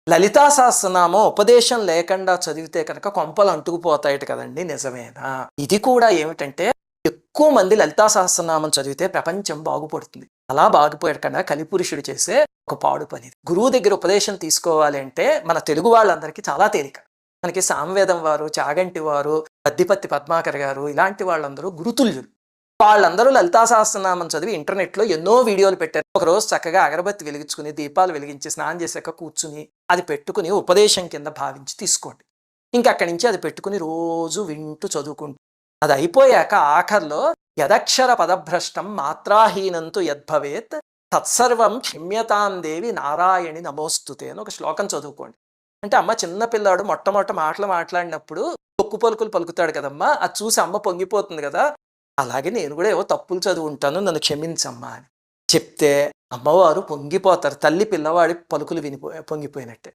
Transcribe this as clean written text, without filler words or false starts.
లలితా సహస్రనామం ఉపదేశం లేకుండా చదివితే కనుక కొంపలు అంటుకుపోతాయట కదండి. నిజమేనా? ఇది కూడా ఏమిటంటే ఎక్కువ మంది లలితా సహస్రనామం చదివితే ప్రపంచం బాగుపడుతుంది. అలా బాగుపోయాడు కన్నా కలిపురుషుడు చేసే ఒక పాడు పని. గురువు దగ్గర ఉపదేశం తీసుకోవాలి అంటే మన తెలుగు వాళ్ళందరికీ చాలా తేలిక. మనకి సామవేదం వారు, చాగంటి వారు, పద్దిపత్తి పద్మాకర్ గారు ఇలాంటి వాళ్ళందరూ గురుతుల్యులు. వాళ్ళందరూ లలితా సహస్రనామం చదివి ఇంటర్నెట్‌లో ఎన్నో వీడియోలు పెట్టారు. ఒకరోజు చక్కగా అగరబత్తి వెలిగించుకొని, దీపాలు వెలిగించి, స్నానం చేశాక కూర్చుని, అది పెట్టుకుని ఉపదేశం కింద భావించి తీసుకోండి. ఇంకక్కడి నుంచి అది పెట్టుకుని రోజు వింటూ చదువుకుంటూ అది అయిపోయాక ఆఖరిలో యదక్షర పదభ్రష్టం మాత్రాహీనంతు యద్భవేత్ తత్సర్వం క్షమ్యతాం దేవి నారాయణి నమోస్తుతే అని ఒక శ్లోకం చదువుకోండి. అంటే అమ్మ చిన్న పిల్లాడు మొట్టమొదట మాటలు మాట్లాడినప్పుడు తొక్కు పలుకులు పలుకుతాడు కదమ్మా! అది చూసి అమ్మ పొంగిపోతుంది కదా! అలాగే నేను కూడా ఏవో తప్పులు చదువుంటాను. నన్ను క్షమించమ్మా అని చెప్తే అమ్మవారు పొంగిపోతారు. తల్లి పిల్లవాడి పలుకులు విని పొంగిపోయినట్టే.